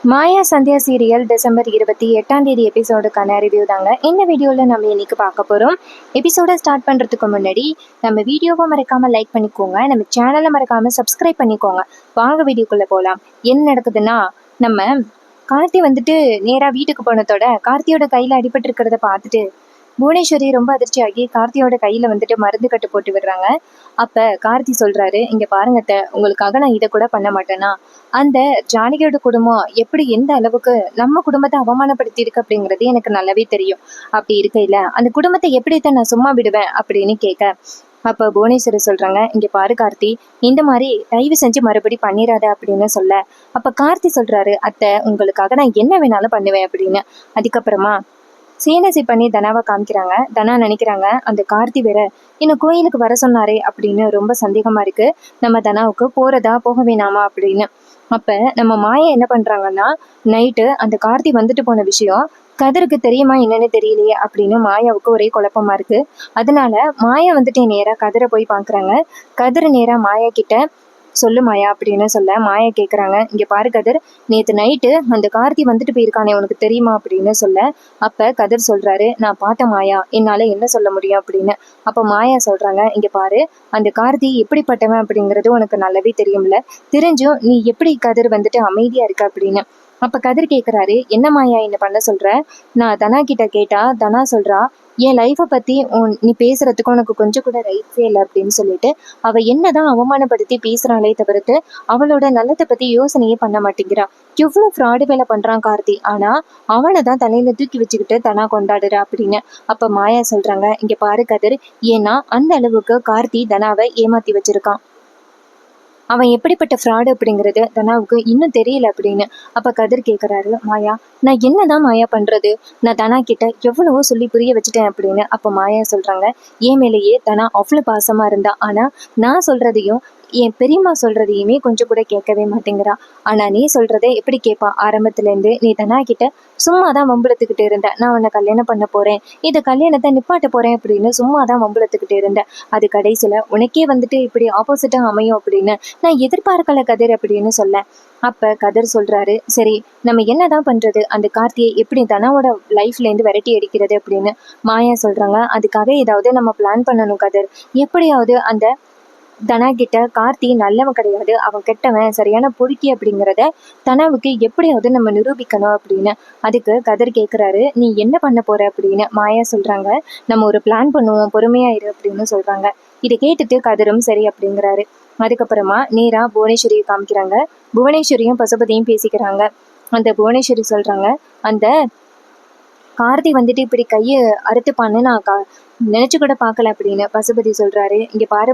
மாயா Sandhya serial December 28 எபிசோடுக்கான review தாங்க இந்த வீடியோவில் நம்ம இன்னைக்கு பார்க்க போகிறோம். எபிசோடை ஸ்டார்ட் பண்ணுறதுக்கு முன்னாடி நம்ம வீடியோவை மறக்காமல் லைக் பண்ணிக்கோங்க, நம்ம சேனலை மறக்காமல் சப்ஸ்கிரைப் பண்ணிக்கோங்க. வாங்க வீடியோக்குள்ளே போகலாம். என்ன நடக்குதுன்னா, நம்ம கார்த்தி நேராக வீட்டுக்கு போனதோட கார்த்தியோட கையில் அடிபட்டு இருக்கிறத பார்த்துட்டு புவனேஸ்வரி ரொம்ப அதிர்ச்சியாகி கார்த்தியோட கையில மருந்து கட்டு போட்டு விடுறாங்க. அப்ப கார்த்தி சொல்றாரு, இங்க பாருங்க உங்களுக்காக நான் இதை கூட பண்ண மாட்டேன்னா, அந்த ஜானகியோட குடும்பம் எப்படி எந்த அளவுக்கு நம்ம குடும்பத்தை அவமானப்படுத்தி இருக்கு அப்படிங்கிறது எனக்கு நல்லாவே தெரியும். அப்படி இருக்கையில அந்த குடும்பத்தை எப்படித்தான் நான் சும்மா விடுவேன் அப்படின்னு கேட்க, அப்ப புவனேஸ்வரி சொல்றாங்க, இங்க பாரு கார்த்தி, இந்த மாதிரி தயவு செஞ்சு மறுபடி பண்ணிடாத அப்படின்னு சொல்ல, அப்ப கார்த்தி சொல்றாரு, அத்தை உங்களுக்காக நான் என்ன வேணாலும் பண்ணுவேன் அப்படின்னு. அதுக்கப்புறமா சீனசி பண்ணி தனாவை காமிக்கிறாங்க. தனா நினைக்கிறாங்க, அந்த கார்த்தி வேற இன்னும் கோயிலுக்கு வர சொன்னாரே அப்படின்னு ரொம்ப சந்தேகமா இருக்கு நம்ம தனாவுக்கு, போறதா போக வேணாமா அப்படின்னு. அப்ப நம்ம மாயா என்ன பண்றாங்கன்னா, நைட்டு அந்த கார்த்தி வந்துட்டு போன விஷயம் கதிருக்கு தெரியுமா என்னன்னு தெரியலையே அப்படின்னு மாயாவுக்கு ஒரே குழப்பமா இருக்கு. அதனால மாயா நேரா கதிரை போய் பாக்குறாங்க. கதிர் நேரா மாயா கிட்ட, சொல்லு மாயா அப்படின்னு சொல்ல, மாயா கேட்குறாங்க, இங்கே பாரு கதிர், நேற்று நைட்டு அந்த கார்த்தி வந்துட்டு போயிருக்கானே உனக்கு தெரியுமா அப்படின்னு சொல்ல, அப்போ கதிர் சொல்கிறாரு, நான் பார்த்தேன் மாயா, என்னால் என்ன சொல்ல முடியும் அப்படின்னு. அப்போ மாயா சொல்கிறாங்க, இங்கே பாரு, அந்த கார்த்தி எப்படிப்பட்டவன் அப்படிங்கிறது உனக்கு நல்லாவே தெரியும்ல, தெரிஞ்சும் நீ எப்படி கதிர் அமைதியாக இருக்க அப்படின்னு. அப்போ கதிர் கேட்குறாரு, என்ன மாயா என்ன பண்ண சொல்கிற? நான் தனா கிட்ட கேட்டா தனா சொல்கிறா, என் லைஃப்பை பற்றி நீ பேசுறதுக்கு உனக்கு கொஞ்சம் கூட ரைட்ஸே இல்லை அப்படின்னு சொல்லிட்டு, அவள் என்னதான் அவமானப்படுத்தி பேசுகிறாளே தவிர்த்து அவளோட நல்லத்தை பற்றி யோசனையே பண்ண மாட்டேங்கிறா. எவ்வளோ ஃப்ராடு வேலை பண்ணுறான் கார்த்தி, ஆனால் அவனை தான் தலையில் தூக்கி வச்சுக்கிட்டு தனா கொண்டாடுறா அப்படின்னு. அப்போ மாயா சொல்கிறாங்க, இங்கே பாரு கதிர், ஏன்னா அந்த அளவுக்கு கார்த்தி தனாவை ஏமாற்றி வச்சிருக்கான், அவன் எப்படிப்பட்ட ஃப்ராடு அப்படிங்கிறது தனாவுக்கு இன்னும் தெரியல அப்படின்னு. அப்ப கதிர் கேட்குறாரு, மாயா நான் என்னதான் மாயா பண்றது, நான் தனா கிட்ட எவ்வளவோ சொல்லி புரிய வச்சுட்டேன் அப்படின்னு. அப்ப மாயா சொல்றாங்க, என் மேலேயே தனா அவ்வளவு பாசமா இருந்தா, ஆனா நான் சொல்றதையும் என் பெரியம்மா சொல்றதையுமே கொஞ்சம் கூட கேட்கவே மாட்டேங்கிறா. ஆனா நீ சொல்றதை எப்படி கேட்பா? ஆரம்பத்துல இருந்து நீ தனா கிட்ட சும்மா தான் வம்புலத்துக்கிட்டு இருந்த, நான் உன்னை கல்யாணம் பண்ண போறேன், இந்த கல்யாணத்தை நிப்பாட்ட போறேன் அப்படின்னு சும்மா தான் வம்புலத்துக்கிட்டு இருந்த. அது கடைசியில உனக்கே இப்படி ஆப்போசிட்டா அமையும் அப்படின்னு நான் எதிர்பார்க்கல கதிர் அப்படின்னு சொல்ல, அப்ப கதிர் சொல்றாரு, சரி நம்ம என்னதான் பண்றது, அந்த கார்த்தியை எப்படி தனாவோட லைஃப்ல இருந்து விரட்டி அடிக்கிறது அப்படின்னு. மாயா சொல்றாங்க, அதுக்காக ஏதாவது நம்ம பிளான் பண்ணணும் கதிர், எப்படியாவது அந்த தனா கிட்ட கார்த்தி நல்லவன் கிடையாது, அவன் கெட்டவன், சரியான பொறுக்கி அப்படிங்கிறத தனாவுக்கு எப்படியாவது நம்ம நிரூபிக்கணும் அப்படின்னு. அதுக்கு கதிர் கேட்குறாரு, நீ என்ன பண்ண போற அப்படின்னு. மாயா சொல்றாங்க, நம்ம ஒரு பிளான் பண்ணுவோம், பொறுமையா இரு அப்படின்னு சொல்றாங்க. இதை கேட்டுட்டு கதிரும் சரி அப்படிங்கிறாரு. அதுக்கப்புறமா நேரா புவனேஸ்வரியை காமிக்கிறாங்க. புவனேஸ்வரியும் பசுபதியும் பேசிக்கிறாங்க. அந்த புவனேஸ்வரி சொல்றாங்க, அந்த கார்த்தி இப்படி கையை அறுத்துப்பான்னு நான் நினைச்சு கூட பார்க்கல அப்படின்னு. பசுபதி சொல்றாரு, இங்க பாரு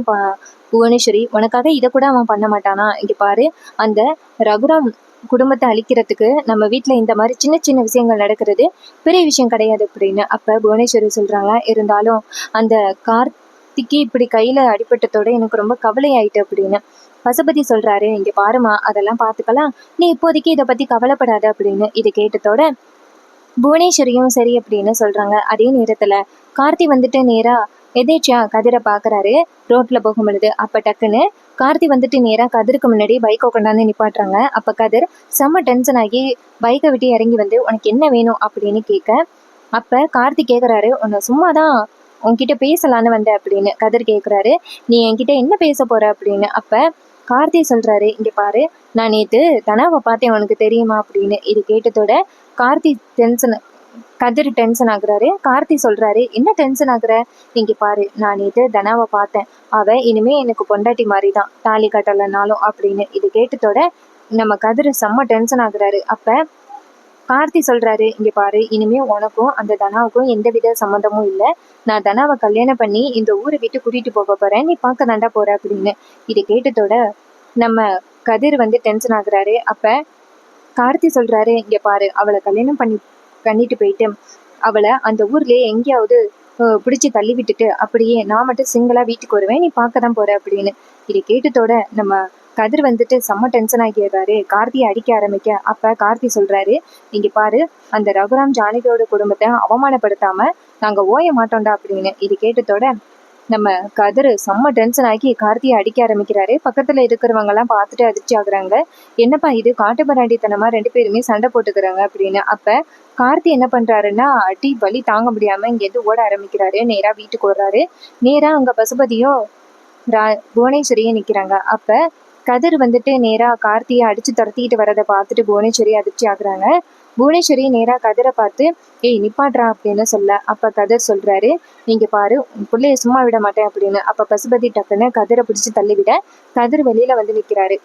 புவனேஸ்வரி, உனக்காக இதை கூட அவன் பண்ண மாட்டானா, இங்க பாரு, அந்த ரகுராம் குடும்பத்தை அழிக்கிறதுக்கு நம்ம வீட்டில் இந்த மாதிரி சின்ன சின்ன விஷயங்கள் நடக்கிறது பெரிய விஷயம் கிடையாது அப்படின்னு. அப்ப புவனேஸ்வரி சொல்றாங்க, இருந்தாலும் அந்த கார்த்திக்கு இப்படி கையில அடிபட்டதோட எனக்கு ரொம்ப கவலை ஆயிட்டு அப்படின்னு. பசுபதி சொல்றாரு, இங்க பாருமா, அதெல்லாம் பார்த்துக்கலாம், நீ இப்போதைக்கு இதை பத்தி கவலைப்படாத அப்படின்னு. இதை கேட்டதோட புவனேஸ்வரியும் சரி அப்படின்னு சொல்றாங்க. அதே நேரத்துல கார்த்தி நேரா எதேச்சியா கதிரை பாக்குறாரு ரோட்ல போகும் பொழுது. அப்ப டக்குன்னு கார்த்தி நேரா கதிருக்கு முன்னாடி பைக்கை கொண்டாந்து நிப்பாட்டுறாங்க. அப்ப கதிர் செம்ம டென்ஷன் ஆகி பைக்கை விட்டு இறங்கி உனக்கு என்ன வேணும் அப்படின்னு கேட்க, அப்ப கார்த்தி கேக்குறாரு, உன்னை சும்மாதான் உன்கிட்ட பேசலான்னு வந்த அப்படின்னு. கதிர் கேக்குறாரு, நீ என்கிட்ட என்ன பேச போற அப்படின்னு. அப்ப கார்த்தி சொல்றாரு, இங்க பாரு, நான் நேத்து தனாவை பார்த்தேன், உனக்கு தெரியுமா அப்படின்னு. இது கேட்டதோட கார்த்தி கதிர் டென்ஷன் ஆகுறாரு. கார்த்தி சொல்றாரு, என்ன டென்ஷன் ஆகுற, இங்க பாரு, நான் நேத்து தனாவை பார்த்தேன், அவ இனிமே எனக்கு பொண்டாட்டி மாதிரி தான், தாலி கட்டலைனாலும் அப்படின்னு. இது கேட்டதோட நம்ம கதிர் செம்ம டென்ஷன் ஆகுறாரு. அப்ப கார்த்தி சொல்றாரு, இங்க பாரு, இனிமே உனக்கும் அந்த தனாவுக்கும் எந்தவித சம்மந்தமும் இல்லை, நான் தனாவை கல்யாணம் பண்ணி இந்த ஊரை விட்டு கூட்டிட்டு போக போறேன், நீ பார்க்க தாண்டா போற அப்படின்னு. இது கேட்டதோட நம்ம கதிர் டென்ஷன் ஆகுறாரு. அப்ப கார்த்தி சொல்றாரு, இங்க பாரு, அவளை கல்யாணம் பண்ணிட்டு போயிட்டு அவளை அந்த ஊர்லயே எங்கேயாவது பிடிச்சி தள்ளி விட்டுட்டு அப்படியே நான் மட்டும் சிங்கிளா வீட்டுக்கு வருவேன், நீ பார்க்க தான் போற அப்படின்னு. இதை கேட்டதோட நம்ம கதிர் செம்ம டென்ஷன் ஆகிடுறாரு. கார்த்தியை அடிக்க ஆரம்பிக்க, அப்ப கார்த்தி சொல்றாரு, இங்க பாரு, அந்த ரகுராம் ஜானகியோட குடும்பத்தை அவமானப்படுத்தாம நாங்க ஓய மாட்டோம்டா அப்படின்னு. இது கேட்டதோட நம்ம கதிர் செம்ம டென்ஷன் ஆகி கார்த்தியை அடிக்க ஆரம்பிக்கிறாரு. பக்கத்துல இருக்கிறவங்க எல்லாம் பார்த்துட்டு அதிர்ச்சி ஆகுறாங்க. என்னப்பா இது காட்டுமிராண்டித்தனமா 2 பேருமே சண்டை போட்டுக்கிறாங்க அப்படின்னு. அப்ப கார்த்தி என்ன பண்றாருன்னா அடி வலி தாங்க முடியாம இங்கேருந்து ஓட ஆரம்பிக்கிறாரு. நேரா வீட்டுக்கு வர்றாரு. நேரா அங்க பசுபதியும் புவனேஸ்வரியும் நிக்கிறாங்க. அப்ப கதிர் வந்துட்டு நேரா கார்த்தியை அடிச்சு துரத்திக்கிட்டு வரதை பார்த்துட்டு புவனேஸ்வரி அதிர்ச்சி ஆகுறாங்க. புவனேஸ்வரி நேரா கதிரை பார்த்து ஏய் நிப்பாட்றா அப்படின்னு சொல்ல, அப்ப கதிர் சொல்றாரு நீங்க பாரு உன் பிள்ளைய சும்மா விட மாட்டேன் அப்படின்னு. அப்ப பசுபதி டக்குன்னு கதிரை பிடிச்சு தள்ளிவிட கதிர் வெளியில வந்து நிக்கிறாரு.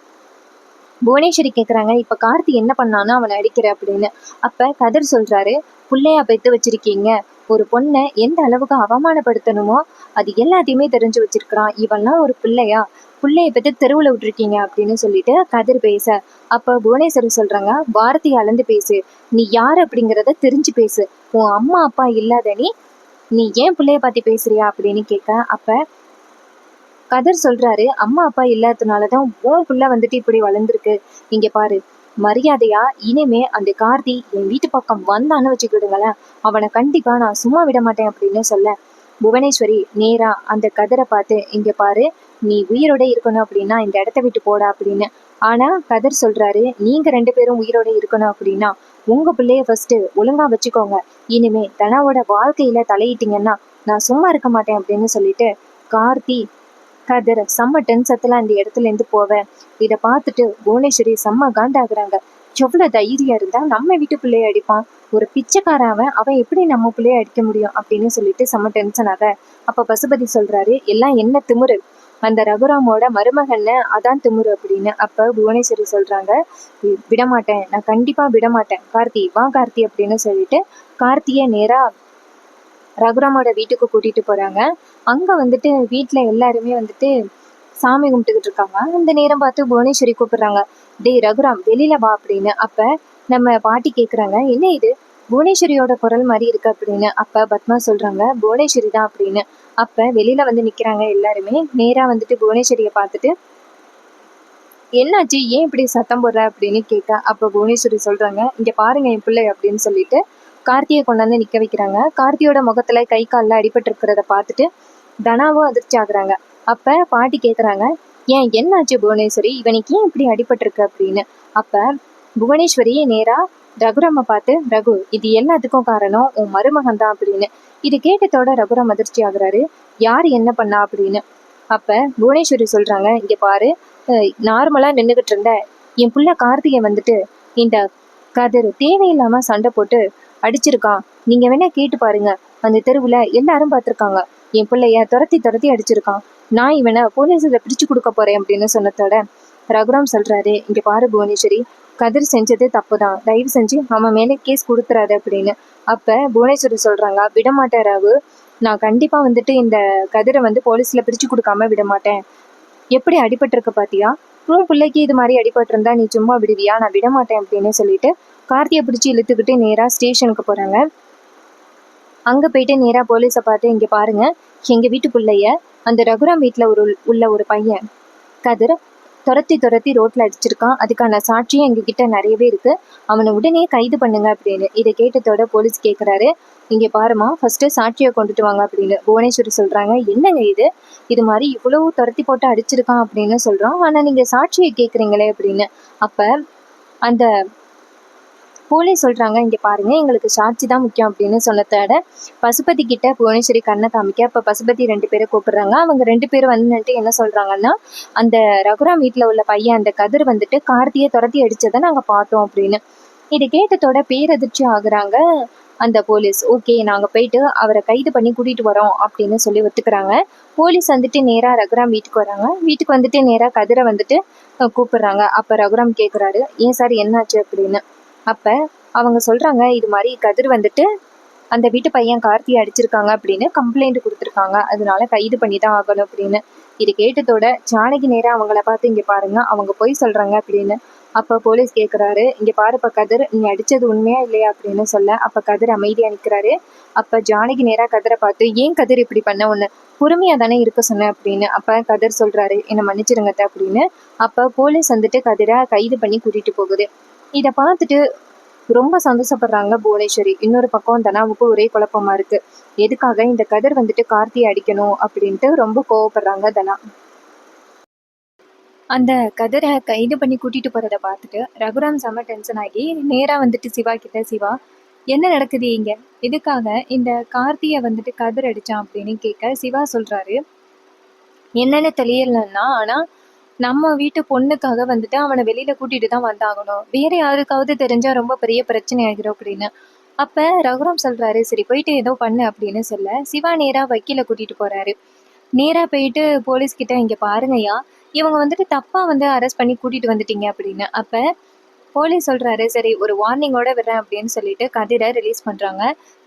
புவனேஸ்வரி கேக்குறாங்க இப்ப கார்த்தி என்ன பண்ணான்னு அவனை அடிக்கிற அப்படின்னு. அப்ப கதிர் சொல்றாரு புள்ளையா பெத்து வச்சிருக்கீங்க, ஒரு பொண்ணை எந்த அளவுக்கு அவமானப்படுத்தணுமோ அது எல்லாத்தையுமே தெரிஞ்சு வச்சிருக்கிறான், இவன்லாம் ஒரு பிள்ளையா, பிள்ளைய பத்தி தெருவுல விட்டுருக்கீங்க அப்படின்னு சொல்லிட்டு கதிர் பேச, அப்ப புவனேஸ்வரி சொல்றாங்க வார்த்தையை அளந்து பேசு, நீ யார் அப்படிங்கிறத தெரிஞ்சு பேசு, உன் அம்மா அப்பா இல்லாத நீ ஏன் பிள்ளைய பத்தி பேசுறியா அப்படின்னு கேட்க, அப்ப கதிர் சொல்றாரு அம்மா அப்பா இல்லாததுனாலதான் உன் புள்ள வந்துட்டு இப்படி வளர்ந்துருக்கு, இங்க பாரு மரியாதையா இனிமே அந்த கார்த்தி என் வீட்டு பக்கம் வந்தான்னு வச்சுக்கிடுங்களேன், அவனை கண்டிப்பா நான் சும்மா விட மாட்டேன் அப்படின்னு சொல்ல, புவனேஸ்வரி நேரா அந்த கதிரை பார்த்து இங்க பாரு நீ உயிரோட இருக்கணும் அப்படின்னா இந்த இடத்த விட்டு போடா அப்படின்னு. ஆனா கதிர் சொல்றாரு நீங்க 2 பேரும் உயிரோட இருக்கணும் அப்படின்னா உங்க பிள்ளைய ஃபர்ஸ்ட் ஒழுங்கா வச்சுக்கோங்க, இனிமே தனாவோட வாழ்க்கையில தலையிட்டீங்கன்னா நான் சும்மா இருக்க மாட்டேன் அப்படின்னு சொல்லிட்டு கார்த்தி கதிர் செம்ம டென்சத்துல அந்த இடத்துல இருந்து போவேன். இதை பார்த்துட்டு புவனேஸ்வரி செம்ம காண்டாகுறாங்க. எவ்வளவு தைரியம் இருந்தா நம்ம வீட்டு பிள்ளைய அடிப்பான், ஒரு பிச்சைக்காரன் அவன் எப்படி நம்ம பிள்ளைய அடிக்க முடியும் அப்படின்னு சொல்லிட்டு செம்ம டென்ஷன் ஆக, அப்ப பசுபதி சொல்றாரு எல்லாம் என்ன திமுரு, அந்த ரகுராமோட மருமகன்னு அதான் திமுரு அப்படின்னு. அப்ப புவனேஸ்வரி சொல்றாங்க விடமாட்டேன், நான் கண்டிப்பா விடமாட்டேன், கார்த்தி வா கார்த்தி அப்படின்னு சொல்லிட்டு கார்த்திய நேரா ரகுராமோட வீட்டுக்கு கூட்டிட்டு போறாங்க. அங்க வந்துட்டு வீட்டுல எல்லாருமே வந்துட்டு சாமி கும்பிட்டுக்கிட்டு இருக்காங்க. அந்த நேரம் பார்த்து புவனேஸ்வரி கூப்பிடுறாங்க டேய் ரகுராம் வெளியில வா அப்படின்னு. அப்ப நம்ம பாட்டி கேக்குறாங்க என்ன இது புவனேஸ்வரியோட குரல் மாதிரி இருக்கு அப்படின்னு. அப்ப பத்மா சொல்றாங்க புவனேஸ்வரி தான் அப்படின்னு. அப்ப வெளியில வந்து நிக்கிறாங்க எல்லாருமே. நேரா வந்துட்டு புவனேஸ்வரிய பார்த்துட்டு என்னாச்சு ஏன் இப்படி சத்தம் போடுற அப்படின்னு கேட்க, அப்ப புவனேஸ்வரி சொல்றாங்க இங்க பாருங்க என் பிள்ளை அப்படின்னு சொல்லிட்டு கார்த்தியை கொண்டாந்து நிக்க வைக்கிறாங்க. கார்த்தியோட முகத்துல கை காலில் அடிபட்டு இருக்கிறத பார்த்துட்டு தனாவும் அதிர்ச்சி ஆகுறாங்க. அப்ப பாட்டி கேக்குறாங்க ஏன் என்னாச்சு புவனேஸ்வரி, இவனுக்கு ஏன் இப்படி அடிபட்டிருக்கு அப்படின்னு. அப்ப புவனேஸ்வரி நேரா ரகுராம பார்த்து ரகு இது எல்லாத்துக்கும் காரணம் உன் மருமகன் தான் அப்படின்னு. இது கேட்டதோட ரகுராம் அதிர்ச்சி ஆகுறாரு. யார் என்ன பண்ணா அப்படின்னு. அப்ப புவனேஸ்வரி சொல்றாங்க இங்க பாரு நார்மலா நின்றுகிட்டு இருந்த என் புள்ள கார்த்திகை வந்துட்டு இந்த கதிர் தேவையில்லாம சண்டை போட்டு அடிச்சிருக்கான், நீங்க வேணா கேட்டு பாருங்க, அந்த தெருவுல எல்லாரும் பார்த்திருக்காங்க, என் பிள்ளைய துரத்தி துரத்தி அடிச்சிருக்கான், நான் இவனை போலீஸ்ல பிடிச்சு கொடுக்க போறேன் அப்படின்னு சொன்னதோட ரகுராம் சொல்றாரு இங்க பாரு புவனேஸ்வரி கதிர் செஞ்சது தப்புதான், தயவு செஞ்சு அவன் மேலே கேஸ் கொடுத்துறாரு அப்படின்னு. அப்ப புவனேஸ்வரி சொல்றாங்க விடமாட்டேன் ரகு, நான் கண்டிப்பா வந்துட்டு இந்த கதிரை வந்து போலீஸ்ல பிடிச்சு கொடுக்காம விட மாட்டேன், எப்படி அடிபட்டிருக்க பாத்தியா, உன் பிள்ளைக்கு இது மாதிரி அடிபட்டிருந்தா நீ சும்மா விடுவியா, நான் விட மாட்டேன் அப்படின்னு சொல்லிட்டு கார்த்தியை பிடிச்சி இழுத்துக்கிட்டு நேரா ஸ்டேஷனுக்கு போறாங்க. அங்க போயிட்டு நேரா போலீஸை பார்த்து இங்க பாருங்க எங்க வீட்டு பிள்ளைய அந்த ரகுராம் வீட்டுல உள்ள ஒரு பையன் கதிர் துரத்தி துரத்தி ரோட்ல அடிச்சிருக்கான், அதுக்கான சாட்சியும் எங்க கிட்ட நிறையவே இருக்கு, அவனை உடனே கைது பண்ணுங்க அப்படின்னு. இதை கேட்டதோட போலீஸ் கேக்குறாரு இங்க பாருமா ஃபர்ஸ்ட் சாட்சியை கொண்டுட்டு வாங்க அப்படின்னு. புவனேஸ்வரி சொல்றாங்க என்னங்க இது மாதிரி இவ்வளவு துரத்தி போட்டு அடிச்சிருக்கான் அப்படின்னு சொல்றோம், ஆனா நீங்க சாட்சியை கேக்குறீங்களே அப்படின்னு. அப்ப அந்த போலீஸ் சொல்றாங்க இங்க பாருங்க எங்களுக்கு சாட்சி தான் முக்கியம் அப்படின்னு சொன்னதோட பசுபதி கிட்ட புவனேஸ்வரி கண்ணை காமிக்க, அப்ப பசுபதி 2 பேரை கூப்பிடுறாங்க. அவங்க 2 பேரும் வந்துட்டு என்ன சொல்றாங்கன்னா அந்த ரகுராம் வீட்டுல உள்ள பையன் அந்த கதிர் வந்துட்டு கார்த்தியை துரத்தி அடிச்சதை நாங்க பார்த்தோம் அப்படின்னு. இதை கேட்டதோட பேரதிர்ச்சி ஆகுறாங்க அந்த போலீஸ். ஓகே நாங்க போயிட்டு அவரை கைது பண்ணி கூட்டிட்டு வரோம் அப்படின்னு சொல்லி ஒத்துக்கிறாங்க. போலீஸ் வந்துட்டு நேரா ரகுராம் வீட்டுக்கு வராங்க. வீட்டுக்கு வந்துட்டு நேரா கதிரை வந்துட்டு கூப்பிடுறாங்க. அப்ப ரகுராம் கேக்குறாரு ஏன் சார் என்னாச்சு அப்படின்னு. அப்ப அவங்க சொல்றாங்க இது மாதிரி கதிர் வந்துட்டு அந்த வீட்டு பையன் கார்த்தியை அடிச்சிருக்காங்க அப்படின்னு கம்ப்ளைண்ட் கொடுத்துருக்காங்க, அதனால கைது பண்ணி தான் ஆகணும் அப்படின்னு. இது கேட்டதோட ஜானகி நேரா அவங்கள பார்த்து இங்க பாருங்க அவங்க போய் சொல்றாங்க அப்படின்னு. அப்ப போலீஸ் கேக்குறாரு இங்க பாருப்ப கதிர் நீ அடிச்சது உண்மையா இல்லையா அப்படின்னு சொல்ல, அப்ப கதிர் அமைதியா நிக்கிறாரு. அப்ப ஜானகி நேரா கதிரை பார்த்து ஏன் கதிர் இப்படி பண்ண, ஒண்ணு பொறுமையா தானே இருக்க சொன்னேன் அப்படின்னு. அப்ப கதிர் சொல்றாரு என்ன மன்னிச்சிருங்க அப்படின்னு. அப்ப போலீஸ் வந்துட்டு கதிரை கைது பண்ணி கூட்டிட்டு போகுது. இதை பார்த்துட்டு ரொம்ப சந்தோஷப்படுறாங்க புவனேஸ்வரி. இன்னொரு பக்கம் தனாவுக்கு ஒரே குழப்பமா இருக்கு. எதுக்காக இந்த கதிர் வந்துட்டு கார்த்தியை அடிக்கணும் அப்படின்ட்டு ரொம்ப கோவப்படுறாங்க தனா. அந்த கதிரை கைது பண்ணி கூட்டிட்டு போறத பார்த்துட்டு ரகுராம் செம்ம டென்ஷன் ஆகி நேரா வந்துட்டு சிவா கிட்ட, சிவா என்ன நடக்குது இங்க, எதுக்காக இந்த கார்த்தியை வந்துட்டு கதிர் அடிச்சான் அப்படின்னு கேட்க, சிவா சொல்றாரு என்னன்னு தெரியலன்னா, ஆனா நம்ம வீட்டு பொண்ணுக்காக வந்துட்டு அவனை வெளியில கூட்டிட்டு தான் வந்தாகணும், வேற யாருக்காவது தெரிஞ்சா ரொம்ப பெரிய பிரச்சனை ஆகிரும் அப்படின்னு. அப்ப ரகுராம் சொல்றாரு சரி போயிட்டு ஏதோ பண்ணு அப்படின்னு சொல்ல, சிவா நேரா வக்கீல கூட்டிட்டு போறாரு. நேரா போயிட்டு போலீஸ் கிட்ட இங்க பாருங்கய்யா, இவங்க வந்துட்டு தப்பா வந்து அரெஸ்ட் பண்ணி கூட்டிட்டு வந்துட்டீங்க அப்படின்னு. அப்ப போலீஸ் சொல்றாரு சரி ஒரு வார்னிங்கோட விடுறேன் அப்படின்னு சொல்லிட்டு கதிரை ரிலீஸ் பண்றாங்க.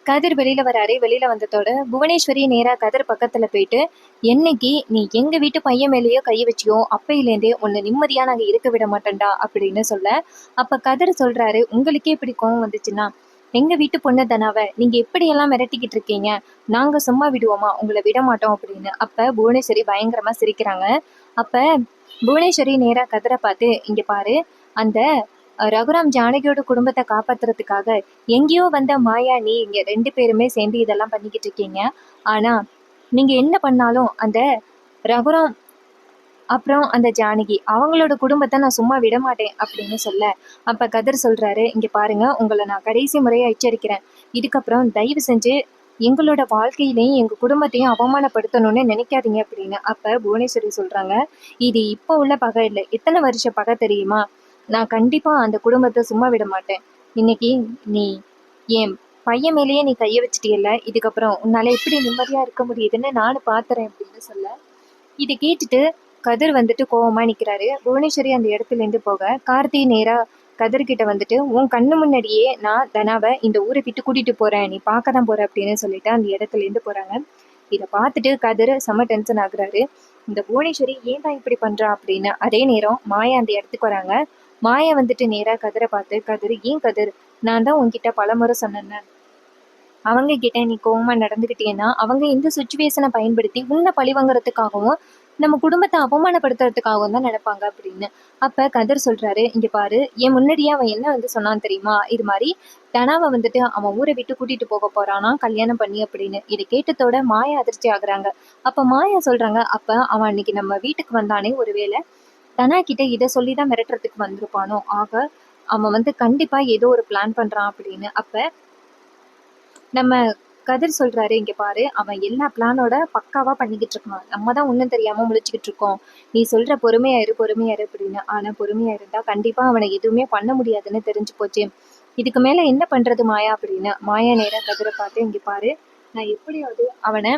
கதிர் வெளியில வராரு. வெளியில வந்ததோட புவனேஸ்வரி நேரா கதிர் பக்கத்துல போயிட்டு, என்னைக்கு நீ எங்க வீட்டு பையன் மேலேயோ கை வச்சியோ அப்பையிலேருந்தே உன்னை நிம்மதியா நாங்க இருக்க விட மாட்டோம்டா அப்படின்னு சொல்ல, அப்ப கதிர் சொல்றாரு உங்களுக்கே இப்படி கோவம் வந்துச்சுன்னா எங்க வீட்டு பொண்ணு தனாவ நீங்க எப்படி எல்லாம் மிரட்டிக்கிட்டு இருக்கீங்க, நாங்க சும்மா விடுவோமா, உங்களை விட மாட்டோம் அப்படின்னு. அப்ப புவனேஸ்வரி பயங்கரமா சிரிக்கிறாங்க. அப்ப புவனேஸ்வரி நேரா கதிரை பார்த்து இங்க பாரு, அந்த ரகுராம் ஜானகியோட குடும்பத்தை காப்பாத்துறதுக்காக எங்கேயோ வந்த மாயா நீ இங்க 2 பேருமே சேர்ந்து இதெல்லாம் பண்ணிக்கிட்டு இருக்கீங்க. ஆனா நீங்க என்ன பண்ணாலும் அந்த ரகுராம் அப்புறம் அந்த ஜானகி அவங்களோட குடும்பத்தை நான் சும்மா விட மாட்டேன் அப்படின்னு சொல்ல, அப்ப கதிர் சொல்றாரு இங்க பாருங்க, உங்களை நான் கடைசி முறையா எச்சரிக்கிறேன், இதுக்கப்புறம் தயவு செஞ்சு எங்களோட வாழ்க்கையிலையும் எங்க குடும்பத்தையும் அவமானப்படுத்தணும்னு நினைக்காதீங்க அப்படின்னு. அப்ப புவனேஸ்வரி சொல்றாங்க இது இப்போ உள்ள பகை இல்லை, எத்தனை வருஷ பகை தெரியுமா, நான் கண்டிப்பா அந்த குடும்பத்தை சும்மா விட மாட்டேன். இன்னைக்கு நீ என் பையன் மேலேயே நீ கைய வச்சுட்டியல்ல, இதுக்கப்புறம் உன்னால எப்படி நிம்மதியா இருக்க முடியுதுன்னு நானும் பாத்துறேன் அப்படின்னு சொல்ல, இதை கேட்டுட்டு கதிர் வந்துட்டு கோவமா நிக்கிறாரு. புவனேஸ்வரி அந்த இடத்துல இருந்து போக கார்த்தி நேரா கதிர்கிட்ட வந்துட்டு உன் கண்ணு முன்னாடியே நான் தனாவை இந்த ஊரை விட்டு கூட்டிட்டு போறேன், நீ பார்க்கதான் போற அப்படின்னு சொல்லிட்டு அந்த இடத்துல இருந்து போறாங்க. இதை பார்த்துட்டு கதிர் செம்ம டென்ஷன் ஆகுறாரு. இந்த புவனேஸ்வரி ஏன் தான் இப்படி பண்றா அப்படின்னு. அதே நேரம் மாயா அந்த இடத்துக்கு வராங்க. மாயா வந்துட்டு நேரா கதிரை பார்த்து கதிர் ஏன் கதிர், நான் தான் உன்கிட்ட பலமுறை சொன்னேன்னு அவங்க கிட்ட நீ கோவமா நடந்துகிட்டேன்னா அவங்க இந்த சுச்சுவேஷனை பயன்படுத்தி உன்னை பழிவாங்கறதுக்காகவும் நம்ம குடும்பத்தை அவமானப்படுத்துறதுக்காகவும் தான் நினைப்பாங்க அப்படின்னு. அப்ப கதிர் சொல்றாரு இங்க பாரு, என் முன்னாடியே அவன் என்ன வந்து சொன்னான் தெரியுமா, இது மாதிரி தனாவை வந்துட்டு அவன் ஊரை விட்டு கூட்டிட்டு போக போறானா கல்யாணம் பண்ணி அப்படின்னு. இதை கேட்டதோட மாயா அதிர்ச்சி ஆகுறாங்க. அப்ப மாயா சொல்றாங்க அப்ப அவன் அன்னைக்கு நம்ம வீட்டுக்கு வந்தானே, ஒருவேளை தனா கிட்ட இதை சொல்லிதான் மிரட்டுறதுக்கு வந்திருப்பானோ, ஆக அவன் வந்து கண்டிப்பா ஏதோ ஒரு பிளான் பண்றான் அப்படின்னு. அப்ப நம்ம கதிர் சொல்றாரு இங்க பாரு, அவன் எல்லா பிளானோட பக்காவா பண்ணிக்கிட்டு இருக்கான், நம்ம தான் ஒன்றும் தெரியாம முழிச்சுக்கிட்டு இருக்கோம், நீ சொல்ற பொறுமையா இரு பொறுமையா இரு அப்படின்னு. ஆனா பொறுமையா இருந்தா கண்டிப்பா அவனை எதுவுமே பண்ண முடியாதுன்னு தெரிஞ்சு போச்சு, இதுக்கு மேல என்ன பண்றது மாயா அப்படின்னு. மாயா நேரா கதிரை பார்த்து இங்க பாரு, நான் எப்படியாவது அவனை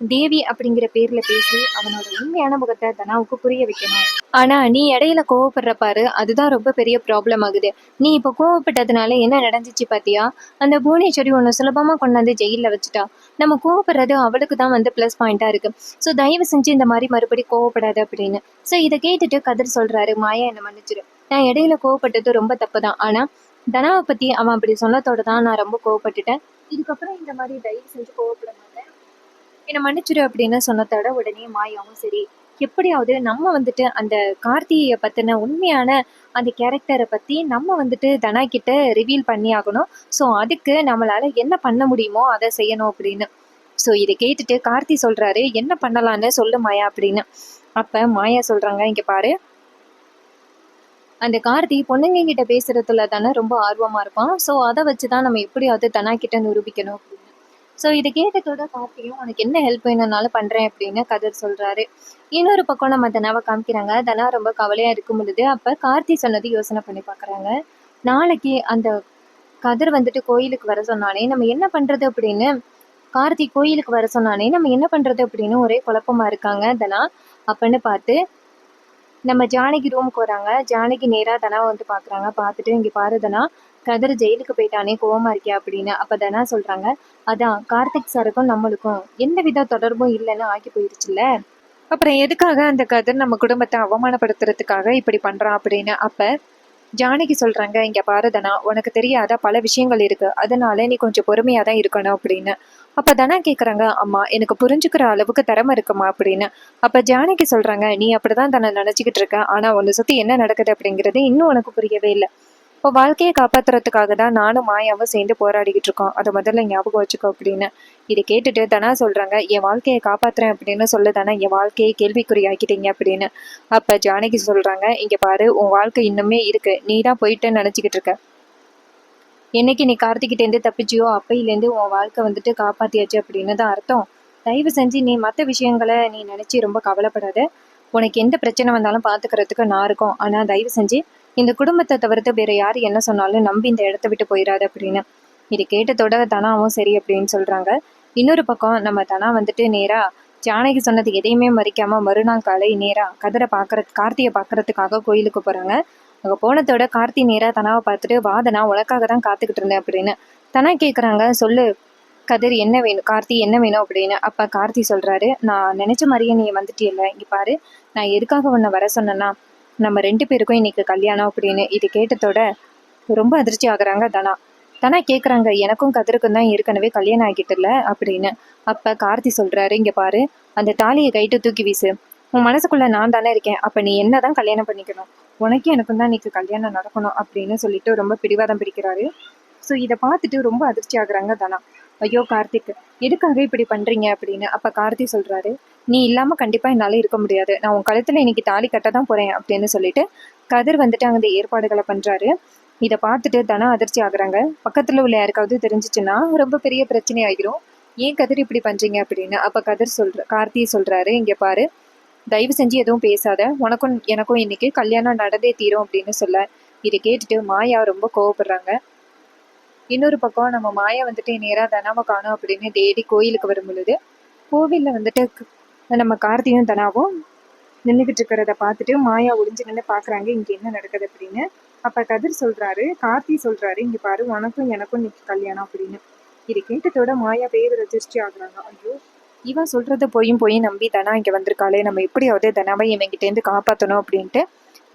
தேவி அப்படிங்கிற பேர்ல பேசி அவனோட உண்மையான முகத்தை தனாவுக்கு புரிய வைக்கணும். ஆனா நீ இடையில கோவப்படுற பாரு, அதுதான் ரொம்ப பெரிய ப்ராப்ளம் ஆகுது. நீ இப்ப கோவப்பட்டதுனால என்ன நடந்துச்சு பாத்தியா, அந்த புவனேஸ்வரி உன்னை சுலபமா கொண்டாந்து ஜெயில வச்சுட்டா, நம்ம கோவப்படுறது அவளுக்கு தான் வந்து பிளஸ் பாயிண்டா இருக்கு. ஸோ தயவு செஞ்சு இந்த மாதிரி மறுபடி கோவப்படாது அப்படின்னு. ஸோ இதை கேட்டுட்டு கதிர் சொல்றாரு மாயா என்ன மன்னிச்சிரு, நான் இடையில கோவப்பட்டது ரொம்ப தப்பு தான், ஆனா தனாவை பத்தி அவன் அப்படி சொன்னதோட தான் நான் ரொம்ப கோவப்பட்டுட்டேன், இதுக்கப்புறம் இந்த மாதிரி தயவு செஞ்சு கோவப்பட மாட்டேன், என்னை மன்னிச்சிரு அப்படின்னு சொன்னதோட உடனே மாயாவும் சரி எப்படியாவது நம்ம வந்துட்டு அந்த கார்த்தியை பத்தின உண்மையான அந்த கேரக்டரை பத்தி நம்ம வந்துட்டு தனா கிட்ட ரிவீல் பண்ணி ஆகணும். ஸோ அதுக்கு நம்மளால என்ன பண்ண முடியுமோ அதை செய்யணும் அப்படின்னு. ஸோ இதை கேட்டுட்டு கார்த்தி சொல்றாரு என்ன பண்ணலான்னு சொல்லு மாயா அப்படின்னு. அப்ப மாயா சொல்றாங்க இங்க பாரு, அந்த கார்த்தி பொண்ணுங்க கிட்ட பேசுறதுல தானே ரொம்ப ஆர்வமா இருப்பான், ஸோ அதை வச்சுதான் நம்ம எப்படியாவது தனா கிட்ட நிரூபிக்கணும் அப்படின்னு. ஸோ இதை கேட்டதோட கார்த்தியும் உனக்கு என்ன ஹெல்ப் வேணும்னாலும் பண்ணுறேன் அப்படின்னு கதிர் சொல்கிறாரு. இன்னொரு பக்கம் நம்ம தனாவை காமிக்கிறாங்க. தனா ரொம்ப கவலையாக இருக்கும் பொழுது அப்போ கார்த்தி சொன்னது யோசனை பண்ணி பார்க்குறாங்க. நாளைக்கு அந்த கதிர் வந்துட்டு கோயிலுக்கு வர சொன்னானே நம்ம என்ன பண்ணுறது அப்படின்னு, கார்த்தி கோயிலுக்கு வர சொன்னானே நம்ம என்ன பண்ணுறது அப்படின்னு ஒரே குழப்பமா இருக்காங்க தனா. அப்பன்னு பார்த்து நம்ம ஜானகி ரூமுக்கு வராங்க. ஜானகி நேராக தனாவை வந்து பார்க்குறாங்க. பார்த்துட்டு இங்கே பாரு தனா, கதிர் ஜெயிலுக்கு போயிட்டானே கோவமா இருக்கியா அப்படின்னு. அப்போ தனா சொல்கிறாங்க அதான் கார்த்திக் சாருக்கும் நம்மளுக்கும் எந்த வித தொடர்பும் இல்லைன்னு ஆகி போயிடுச்சுல்ல, அப்புறம் எதுக்காக அந்த கதிர் நம்ம குடும்பத்தை அவமானப்படுத்துறதுக்காக இப்படி பண்ணுறான் அப்படின்னு. அப்போ ஜானகி சொல்கிறாங்க இங்கே பாரு தனா, உனக்கு தெரியாத பல விஷயங்கள் இருக்குது, அதனால நீ கொஞ்சம் பொறுமையாக தான் இருக்கணும் அப்படின்னு. அப்போ தனா கேட்குறாங்க அம்மா எனக்கு புரிஞ்சுக்கிற அளவுக்கு திறமை இருக்குமா அப்படின்னு. அப்போ ஜானகி சொல்கிறாங்க நீ அப்படிதான் தன்னை நினச்சிக்கிட்டு இருக்க, ஆனால் உன்னை சுற்றி என்ன நடக்குது அப்படிங்கிறது இன்னும் உனக்கு புரியவே இல்லை, இப்போ வாழ்க்கையை காப்பாத்துறதுக்காக தான் நானும் மாயாவும் சேர்ந்து போராடிக்கிட்டு இருக்கோம், அதை முதல்ல ஞாபகம் வச்சுக்கோ அப்படின்னு. இதை கேட்டுட்டு தனா சொல்றாங்க, என் வாழ்க்கையை காப்பாத்துறேன் அப்படின்னு சொல்லு தானே என் வாழ்க்கையை கேள்விக்குறி ஆக்கிட்டீங்க அப்படின்னு. அப்ப ஜானகி சொல்றாங்க, இங்க பாரு, உன் வாழ்க்கை இன்னுமே இருக்கு, நீ தான் போயிட்டேன்னு நினைச்சுக்கிட்டு இருக்க. என்னைக்கு நீ கார்த்திகிட்டேருந்து தப்பிச்சியோ அப்பையிலேருந்து உன் வாழ்க்கை வந்துட்டு காப்பாத்தியாச்சு அப்படின்னு தான் அர்த்தம். தயவு செஞ்சு நீ மற்ற விஷயங்களை நீ நினைச்சு ரொம்ப கவலைப்படாத. உனக்கு எந்த பிரச்சனை வந்தாலும் பார்த்துக்கிறதுக்கு நான் இருக்கோம். ஆனால் தயவு செஞ்சு இந்த குடும்பத்தை தவிர்த்து வேற யார் என்ன சொன்னாலும் நம்பி இந்த இடத்த விட்டு போயிடாது அப்படின்னு. இது கேட்டதோட தனாவும் சரி அப்படின்னு சொல்றாங்க. இன்னொரு பக்கம் நம்ம தனா வந்துட்டு நேரா ஜானகி சொன்னது எதையுமே மறிக்காம மறுநாள் காலை நேரா கார்த்தியை பார்க்கறதுக்காக கோயிலுக்கு போறாங்க. அங்கே போனதோட கார்த்தி நேரா தனாவை பார்த்துட்டு, வாதனா உனக்காக தான் காத்துக்கிட்டு இருந்தேன் அப்படின்னு. தனா கேட்குறாங்க, சொல்லு கதிர் என்ன வேணும், கார்த்தி என்ன வேணும் அப்படின்னு. அப்போ கார்த்தி சொல்கிறாரு, நான் நினச்ச மாதிரியே நீ வந்துட்டியல்ல, இங்கே பாரு, நான் எதுக்காக உன்னை வர சொன்னேன்னா நம்ம 2 பேருக்கும் இன்னைக்கு கல்யாணம் அப்படின்னு. இது கேட்டதோட ரொம்ப அதிர்ச்சி ஆகுறாங்க தனா. தனா கேட்குறாங்க, எனக்கும் கதிருக்கும் தான் ஏற்கனவே கல்யாணம் ஆகிட்டுல அப்படின்னு. அப்போ கார்த்தி சொல்கிறாரு, இங்கே பாரு, அந்த தாலியை கைட்டு தூக்கி வீசு. உன் மனசுக்குள்ளே நான் தானே இருக்கேன், அப்போ நீ என்ன தான் கல்யாணம் பண்ணிக்கணும், உனக்கும் எனக்கும் தான் இன்னைக்கு கல்யாணம் நடக்கணும் அப்படின்னு சொல்லிட்டு ரொம்ப பிடிவாதம் பிடிக்கிறாரு. ஸோ இதை பார்த்துட்டு ரொம்ப அதிர்ச்சி ஆகுறாங்க தனா. ஐயோ கார்த்திக், எதுக்காக இப்படி பண்ணுறீங்க அப்படின்னு. அப்போ கார்த்தி சொல்கிறாரு, நீ இல்லாமல் கண்டிப்பாக என்னால் இருக்க முடியாது, நான் உன் கழுத்தில் இன்னைக்கு தாலி கட்ட தான் போகிறேன் அப்படின்னு சொல்லிட்டு கதிர் வந்துட்டு அங்கே ஏற்பாடுகளை பண்ணுறாரு. இதை பார்த்துட்டு தனா அதிர்ச்சி ஆகுறாங்க. பக்கத்தில் உள்ள யாருக்காவது தெரிஞ்சிச்சுன்னா ரொம்ப பெரிய பிரச்சனை ஆகிரும். ஏன் கதிர் இப்படி பண்ணுறீங்க அப்படின்னு. அப்போ கார்த்தி சொல்கிறாரு, இங்கே பாரு, தயவு செஞ்சு எதுவும் பேசாத, உனக்கும் எனக்கும் இன்னைக்கு கல்யாணம் நடந்தே தீரும் அப்படின்னு சொல்ல. இதை கேட்டுட்டு மாயா ரொம்ப கோவப்படுறாங்க. இன்னொரு பக்கம் நம்ம மாயா வந்துட்டு நேராக தனாவை காணும் அப்படின்னு தேடி கோயிலுக்கு வரும் பொழுது கோவிலில் வந்துட்டு நம்ம கார்த்தியும் தனாவும் நின்றுக்கிட்டு இருக்கிறத பார்த்துட்டு மாயா ஒளிஞ்சு நின்று பார்க்குறாங்க, இங்கே என்ன நடக்குது அப்படின்னு. அப்போ கதிர் சொல்கிறாரு, கார்த்தி சொல்கிறாரு, இங்கே பாரு, உனக்கும் எனக்கும் இன்னைக்கு கல்யாணம் அப்படின்னு. இது கேட்டதோட மாயா பேர் ரெஜிஸ்ட்ரி ஆகுறாங்க. ஐயோ, இவன் சொல்கிறத போய் நம்பி தனா இங்கே வந்திருக்காளே, நம்ம எப்படியாவது தனாவை இவங்கிட்டேருந்து காப்பாற்றணும் அப்படின்ட்டு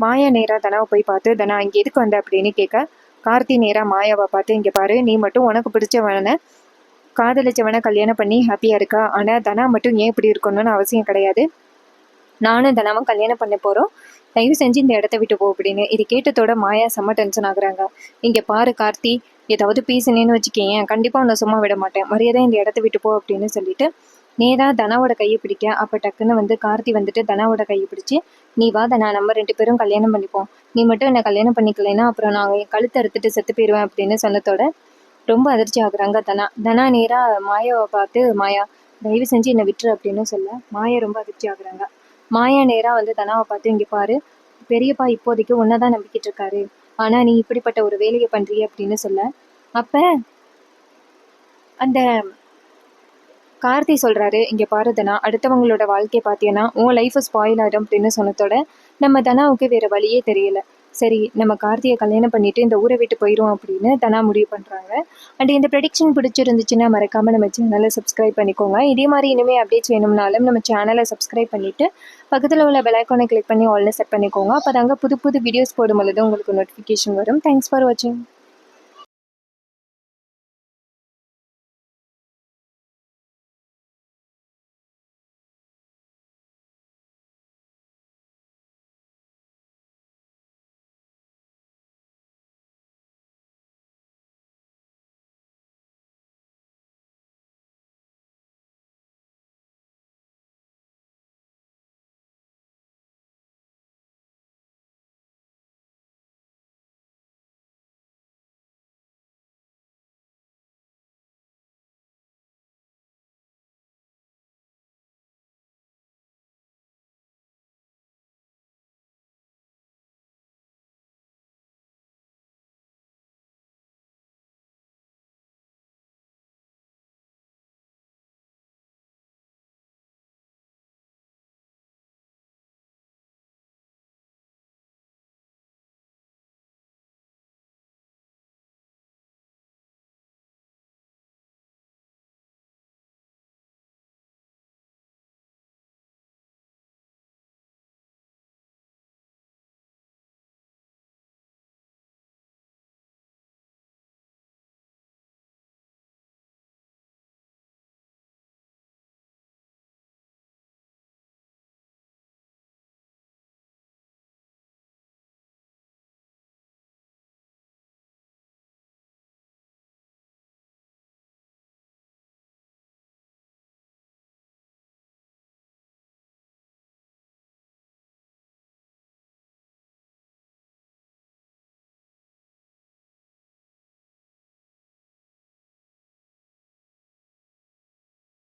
மாயா நேராக தனாவை போய் பார்த்து, தனா இங்கே எதுக்கு வந்த அப்படின்னு கேட்க, கார்த்தி நேராக மாயாவை பார்த்து, இங்கே பாரு, நீ மட்டும் உனக்கு பிடிச்சவனை காதலிச்சவனை கல்யாணம் பண்ணி ஹாப்பியாக இருக்கா, ஆனால் தனா மட்டும் ஏன் இப்படி இருக்கணும்னு அவசியம் கிடையாது, நானும் தனாவும் கல்யாணம் பண்ண போகிறோம், தயவு செஞ்சு இந்த இடத்த விட்டு போ அப்படின்னு. இது கேட்டதோட மாயா செம்ம டென்ஷன் ஆகுறாங்க. இங்கே பாரு கார்த்தி, ஏதாவது பேசினேன்னு வச்சுக்கேன், கண்டிப்பாக உன்னை சும்மா விட மாட்டேன், மரியாதை இந்த இடத்த விட்டு போ அப்படின்னு சொல்லிட்டு நேரா தனாவோட கையை பிடிக்க. அப்போ டக்குன்னு வந்து கார்த்தி வந்துட்டு தனாவோட கையை பிடிச்சி, நீ வா தனா, நம்ம 2 பேரும் கல்யாணம் பண்ணிப்போம், நீ மட்டும் என்னை கல்யாணம் பண்ணிக்கலைன்னா அப்புறம் நான் என் கழுத்தை அறுத்துட்டு செத்து போயிடுவேன் அப்படின்னு சொன்னதோட ரொம்ப அதிர்ச்சி ஆகுறாங்க தனா. தனா நேராக மாயாவை பார்த்து, மாயா தயவு செஞ்சு என்னை விட்டுரு அப்படின்னு சொல்ல. மாயா ரொம்ப அதிர்ச்சி ஆகுறாங்க. மாயா நேராக வந்து தனாவை பார்த்து, இங்கே பாரு, பெரியப்பா இப்போதைக்கு உன்னை தான் நம்பிக்கிட்டு இருக்காரு, ஆனால் நீ இப்படிப்பட்ட ஒரு வேலையை பண்ணுறிய அப்படின்னு சொல்ல. அப்போ அந்த கார்த்தி சொல்கிறாரு, இங்கே பாரு தனா, அடுத்தவங்களோட வாழ்க்கையை பார்த்தீங்கன்னா உன் லைஃப் ஸ்பாயில் ஆகிடும் அப்படின்னு சொன்னதோட நம்ம தனாவுக்கு வேறு வழியே தெரியல. சரி, நம்ம கார்த்தியை கல்யாணம் பண்ணிட்டு இந்த ஊரை விட்டு போயிடும் அப்படின்னு தனா முடிவு பண்ணுறாங்க. அண்ட் இந்த ப்ரெடிக்ஷன் பிடிச்சிருந்துச்சுன்னா மறக்காமல் நம்ம சேனலை சப்ஸ்கிரைப் பண்ணிக்கோங்க. இதே மாதிரி இனிமேல் அப்டேட்ஸ் வேணும்னாலும் நம்ம சேனலை சப்ஸ்கிரைப் பண்ணிவிட்டு பக்கத்தில் உள்ள பெல் ஐகானை கிளிக் பண்ணி ஆல்னு செட் பண்ணிக்கோங்க. அப்போ தாங்க புது புது வீடியோஸ் போடும் பொழுது உங்களுக்கு நோட்டிஃபிகேஷன் வரும். தேங்க்ஸ் ஃபார் வாட்சிங்.